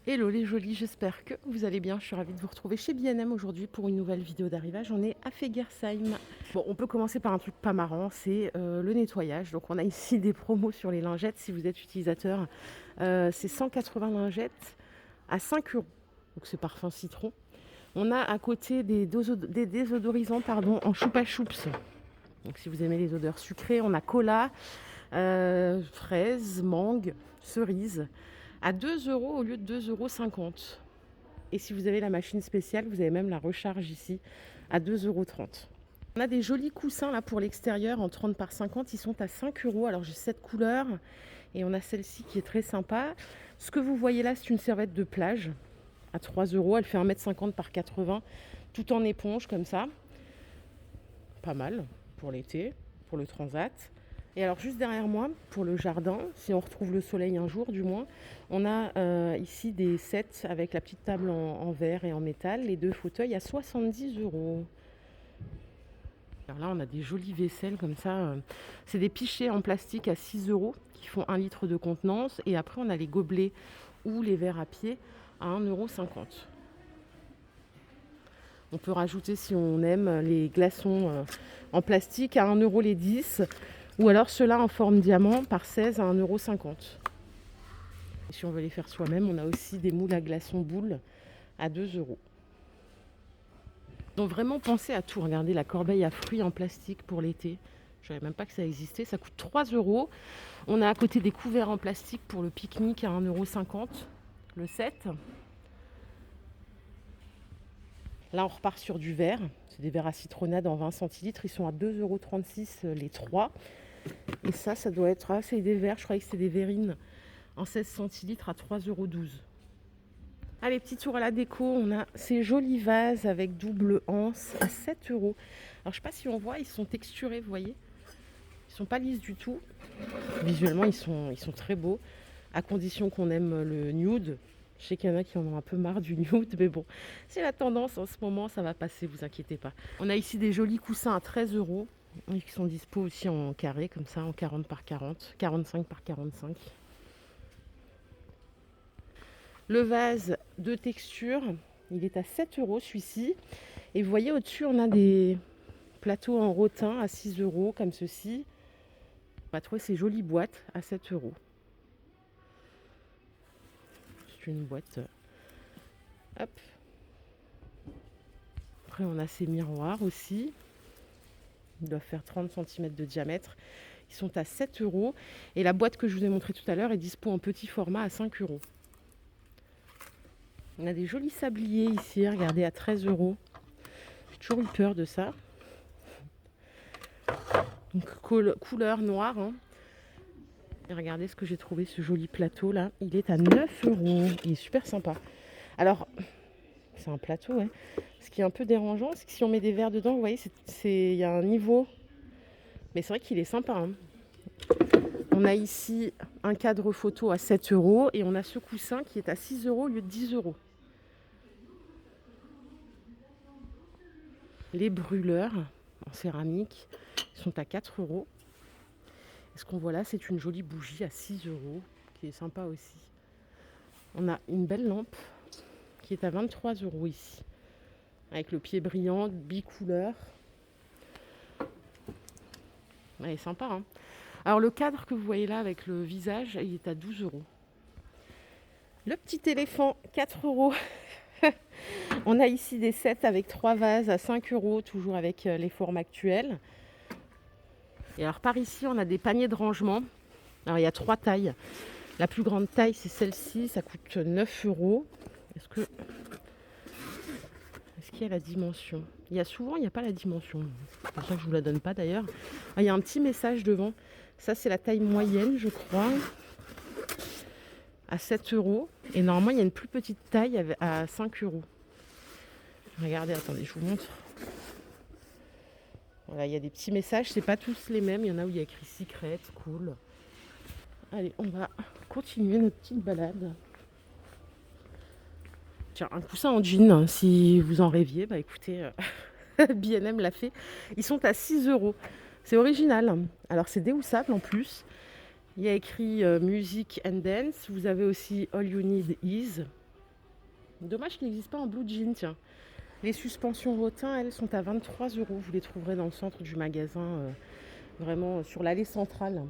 Hello les jolis, j'espère que vous allez bien. Je suis ravie de vous retrouver chez B&M aujourd'hui pour une nouvelle vidéo d'arrivage. On est à Fegersheim. Bon, on peut commencer par un truc pas marrant, c'est le nettoyage. Donc on a ici des promos sur les lingettes. Si vous êtes utilisateur, c'est 180 lingettes à 5 euros. Donc c'est parfum citron. On a à côté des désodorisants en choupa choups. Donc si vous aimez les odeurs sucrées, on a cola, fraise, mangue, cerise à 2 euros au lieu de 2,50 €. Et si vous avez la machine spéciale, vous avez même la recharge ici à 2,30 €. On a des jolis coussins là pour l'extérieur en 30 par 50, ils sont à 5 euros. Alors j'ai cette couleur et on a celle-ci qui est très sympa. Ce que vous voyez là, c'est une serviette de plage à 3 euros. Elle fait 1,50 m par 80, tout en éponge comme ça. Pas mal pour l'été, pour le transat. Et alors juste derrière moi, pour le jardin, si on retrouve le soleil un jour du moins, on a ici des sets avec la petite table en verre et en métal, les deux fauteuils à 70 euros. Alors là, on a des jolies vaisselles comme ça. C'est des pichets en plastique à 6 euros qui font 1 litre de contenance. Et après, on a les gobelets ou les verres à pied à 1,50 €. On peut rajouter, si on aime, les glaçons en plastique à 1 euro les 10. Ou alors ceux-là en forme diamant par 16 à 1,50 €. Et si on veut les faire soi-même, on a aussi des moules à glaçons boules à 2 euros. Donc vraiment pensez à tout. Regardez la corbeille à fruits en plastique pour l'été. Je ne savais même pas que ça existait. Ça coûte 3 euros. On a à côté des couverts en plastique pour le pique-nique à 1,50 € le set. Là, on repart sur du verre. C'est des verres à citronnade en 20 centilitres. Ils sont à 2,36 € les 3. Et ça doit être... Ah, c'est des verres. Je croyais que c'était des verrines en 16 centilitres à 3,12 €. Allez, petit tour à la déco. On a ces jolis vases avec double anse à 7 euros. Alors, je ne sais pas si on voit, ils sont texturés, vous voyez. Ils ne sont pas lisses du tout. Visuellement, ils sont très beaux. À condition qu'on aime le nude. Je sais qu'il y en a qui en ont un peu marre du nude, mais bon, c'est la tendance en ce moment, ça va passer, vous inquiétez pas. On a ici des jolis coussins à 13 euros, qui sont dispo aussi en carré, comme ça, en 40 par 40, 45 par 45. Le vase de texture, il est à 7 euros celui-ci. Et vous voyez, au-dessus, on a des plateaux en rotin à 6 euros, comme ceci. On va trouver ces jolies boîtes à 7 euros. C'est une boîte. Hop. Après, on a ces miroirs aussi. Ils doivent faire 30 cm de diamètre. Ils sont à 7 euros. Et la boîte que je vous ai montrée tout à l'heure est dispo en petit format à 5 euros. On a des jolis sabliers ici, regardez, à 13 euros. J'ai toujours eu peur de ça. Donc, couleur noire. Hein. Et regardez ce que j'ai trouvé, ce joli plateau là. Il est à 9 euros. Il est super sympa. Alors, c'est un plateau, ouais. Ce qui est un peu dérangeant, c'est que si on met des verres dedans, vous voyez, il y a un niveau. Mais c'est vrai qu'il est sympa. Hein. On a ici un cadre photo à 7 euros et on a ce coussin qui est à 6 euros au lieu de 10 euros. Les brûleurs en céramique sont à 4 euros. Et ce qu'on voit là, c'est une jolie bougie à 6 euros qui est sympa aussi. On a une belle lampe qui est à 23 euros ici, avec le pied brillant, bicouleur. Elle est sympa, hein. Alors le cadre que vous voyez là avec le visage, il est à 12 euros. Le petit éléphant, 4 euros. On a ici des sets avec 3 vases à 5 euros, toujours avec les formes actuelles. Et alors par ici, on a des paniers de rangement. Alors il y a 3 tailles. La plus grande taille, c'est celle-ci, ça coûte 9 euros. Est-ce qu'il y a la dimension? Il n'y a pas la dimension. C'est pour ça que je ne vous la donne pas d'ailleurs. Ah, il y a un petit message devant. Ça, c'est la taille moyenne, je crois, à 7 euros. Et normalement, il y a une plus petite taille à 5 euros. Regardez, attendez, je vous montre. Voilà, il y a des petits messages, c'est pas tous les mêmes. Il y en a où il y a écrit secret, cool. Allez, on va continuer notre petite balade. Tiens, un coussin en jean, hein, si vous en rêviez, bah écoutez, B&M l'a fait. Ils sont à 6 euros. C'est original. Alors c'est déhoussable en plus. Il y a écrit Music and Dance. Vous avez aussi All You Need Is. Dommage qu'il n'existe pas en blue jean, tiens. Les suspensions Rotin, elles sont à 23 euros. Vous les trouverez dans le centre du magasin, vraiment sur l'allée centrale.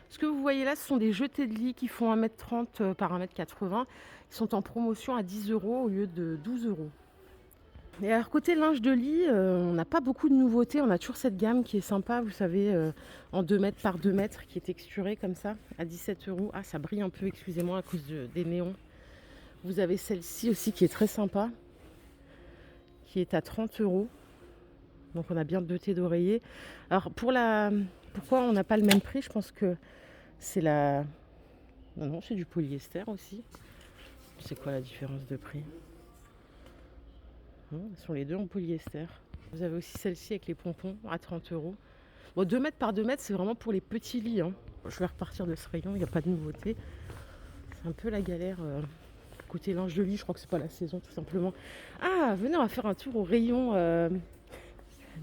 Ce que vous voyez là, ce sont des jetés de lit qui font 1,30 m par 1,80 m. Ils sont en promotion à 10 euros au lieu de 12 euros. Et alors côté linge de lit, on n'a pas beaucoup de nouveautés. On a toujours cette gamme qui est sympa, vous savez, en 2 mètres par 2 mètres, qui est texturée comme ça, à 17 euros. Ah, ça brille un peu, excusez-moi, à cause des néons. Vous avez celle-ci aussi qui est très sympa, qui est à 30 euros. Donc on a bien 2 thés d'oreiller. Alors pourquoi on n'a pas le même prix? Je pense que c'est la... Non, c'est du polyester aussi. C'est quoi la différence de prix? Ce sont les deux en polyester. Vous avez aussi celle-ci avec les pompons à 30 euros. Bon, 2 mètres par 2 mètres, c'est vraiment pour les petits lits. Je vais repartir de ce rayon, il n'y a pas de nouveauté. C'est un peu la galère. Côté linge de lit, je crois que c'est pas la saison tout simplement. Ah, venez, on va faire un tour au rayon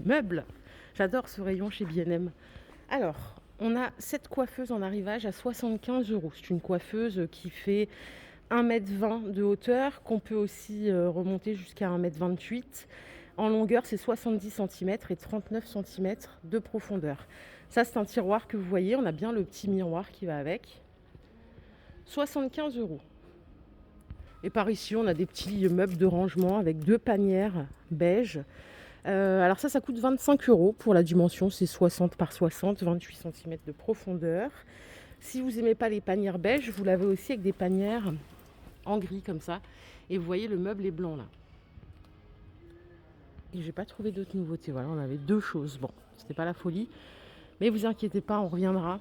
meubles. J'adore ce rayon chez B&M. Alors, on a cette coiffeuse en arrivage à 75 euros. C'est une coiffeuse qui fait 1,20 m de hauteur, qu'on peut aussi remonter jusqu'à 1,28 m. En longueur, c'est 70 cm et 39 cm de profondeur. Ça, c'est un tiroir que vous voyez. On a bien le petit miroir qui va avec. 75 euros. Et par ici, on a des petits meubles de rangement avec 2 panières beige. Alors ça coûte 25 euros pour la dimension. C'est 60 par 60, 28 cm de profondeur. Si vous n'aimez pas les panières beige, vous l'avez aussi avec des panières en gris comme ça. Et vous voyez, le meuble est blanc là. Et j'ai pas trouvé d'autres nouveautés. Voilà, on avait 2 choses. Bon, c'était pas la folie. Mais vous inquiétez pas, on reviendra.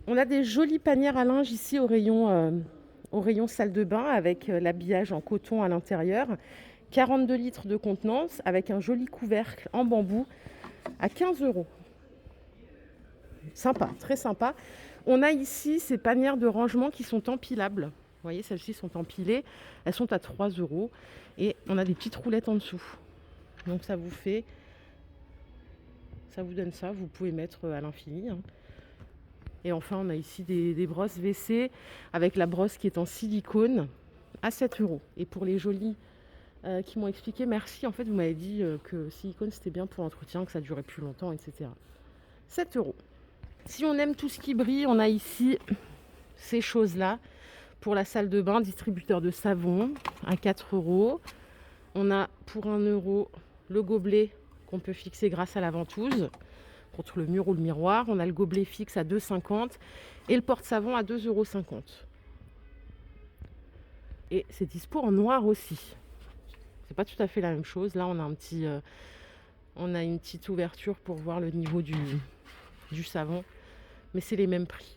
On a des jolies panières à linge ici au rayon salle de bain avec l'habillage en coton à l'intérieur. 42 litres de contenance avec un joli couvercle en bambou à 15 euros. Sympa, très sympa. On a ici ces panières de rangement qui sont empilables. Vous voyez, celles-ci sont empilées. Elles sont à 3 euros. Et on a des petites roulettes en dessous. Donc ça vous donne ça. Vous pouvez mettre à l'infini. Et enfin, on a ici des brosses WC avec la brosse qui est en silicone à 7 euros. Et pour les jolis qui m'ont expliqué, merci. En fait, vous m'avez dit que silicone, c'était bien pour l'entretien, que ça durait plus longtemps, etc. 7 euros. Si on aime tout ce qui brille, on a ici ces choses-là. Pour la salle de bain, distributeur de savon à 4 euros. On a pour 1 euro le gobelet qu'on peut fixer grâce à la ventouse contre le mur ou le miroir. On a le gobelet fixe à 2,50 € et le porte-savon à 2,50 €. Et c'est dispo en noir aussi. C'est pas tout à fait la même chose. Là, on a une petite ouverture pour voir le niveau du savon. Mais c'est les mêmes prix.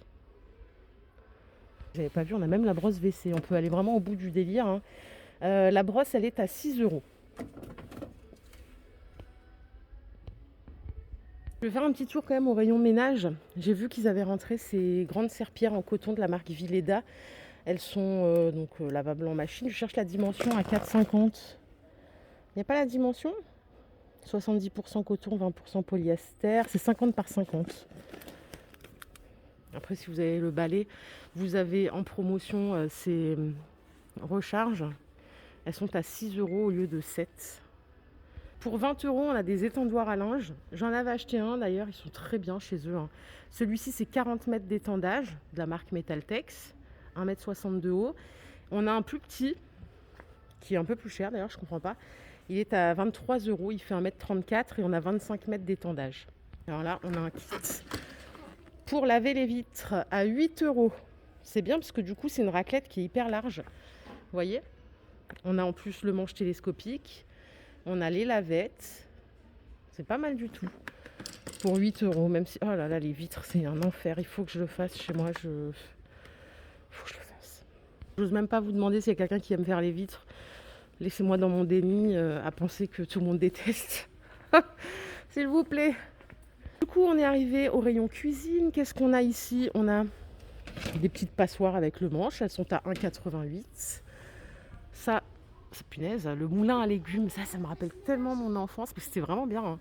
J'avais pas vu, on a même la brosse WC. On peut aller vraiment au bout du délire. La brosse, elle est à 6 euros. Je vais faire un petit tour quand même au rayon ménage. J'ai vu qu'ils avaient rentré ces grandes serpillères en coton de la marque Villeda. Elles sont lavables en machine. Je cherche la dimension à 4,50. Il n'y a pas la dimension ? 70% coton, 20% polyester. C'est 50 par 50. Après, si vous avez le balai, vous avez en promotion ces recharges. Elles sont à 6 euros au lieu de 7. Pour 20 euros, on a des étendoirs à linge. J'en avais acheté un d'ailleurs, ils sont très bien chez eux. Celui-ci, c'est 40 mètres d'étendage de la marque Metaltex, 1,62 m haut. On a un plus petit, qui est un peu plus cher d'ailleurs, je ne comprends pas. Il est à 23 euros, il fait 1,34 m et on a 25 mètres d'étendage. Alors là, on a un kit pour laver les vitres à 8 euros. C'est bien parce que du coup, c'est une raclette qui est hyper large. Vous voyez ? On a en plus le manche télescopique. On a les lavettes. C'est pas mal du tout. Pour 8 euros, même si... Oh là là, les vitres, c'est un enfer. Il faut que je le fasse chez moi. Il faut que je le fasse. J'ose même pas vous demander s'il y a quelqu'un qui aime faire les vitres. Laissez-moi dans mon déni à penser que tout le monde déteste. S'il vous plaît. Du coup, on est arrivé au rayon cuisine. Qu'est-ce qu'on a ici ? On a des petites passoires avec le manche. Elles sont à 1,88 €. Ça, c'est punaise. Le moulin à légumes, ça me rappelle tellement mon enfance. Parce que c'était vraiment bien.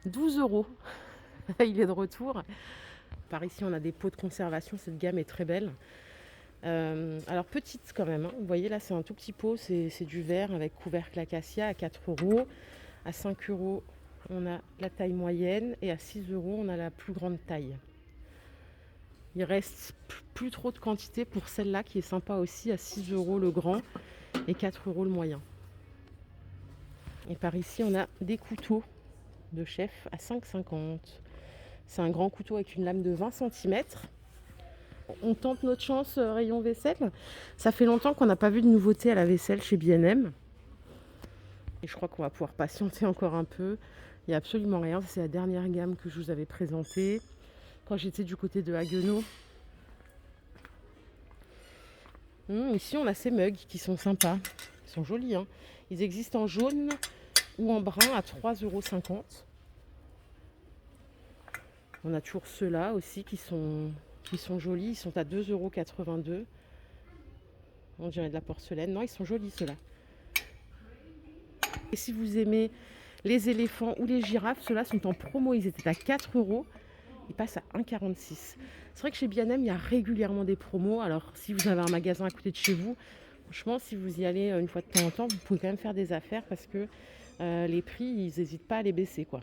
12 euros. Il est de retour. Par ici, on a des pots de conservation. Cette gamme est très belle. Alors petite quand même, hein. Vous voyez là, c'est un tout petit pot, c'est du verre avec couvercle acacia à 4 euros. À 5 euros, on a la taille moyenne et à 6 euros, on a la plus grande taille. Il reste plus trop de quantité pour celle-là qui est sympa aussi, à 6 euros le grand et 4 euros le moyen. Et par ici, on a des couteaux de chef à 5,50. C'est un grand couteau avec une lame de 20 cm. On tente notre chance rayon vaisselle. Ça fait longtemps qu'on n'a pas vu de nouveauté à la vaisselle chez B&M. Et je crois qu'on va pouvoir patienter encore un peu. Il n'y a absolument rien. C'est la dernière gamme que je vous avais présentée quand j'étais du côté de Haguenau. Ici, on a ces mugs qui sont sympas. Ils sont jolis, hein. Ils existent en jaune ou en brun à 3,50 €. On a toujours ceux-là aussi qui sont jolis. Ils sont à 2,82 €. On dirait de la porcelaine. Non, ils sont jolis ceux-là. Et si vous aimez les éléphants ou les girafes, ceux-là sont en promo. Ils étaient à 4 €. Ils passent à 1,46 €. C'est vrai que chez B&M, il y a régulièrement des promos. Alors, si vous avez un magasin à côté de chez vous, franchement, si vous y allez une fois de temps en temps, vous pouvez quand même faire des affaires parce que les prix, ils n'hésitent pas à les baisser, quoi.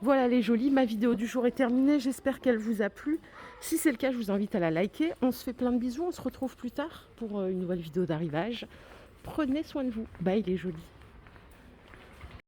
Voilà les jolis, ma vidéo du jour est terminée. J'espère qu'elle vous a plu. Si c'est le cas, je vous invite à la liker. On se fait plein de bisous. On se retrouve plus tard pour une nouvelle vidéo d'arrivage. Prenez soin de vous. Bye les jolis.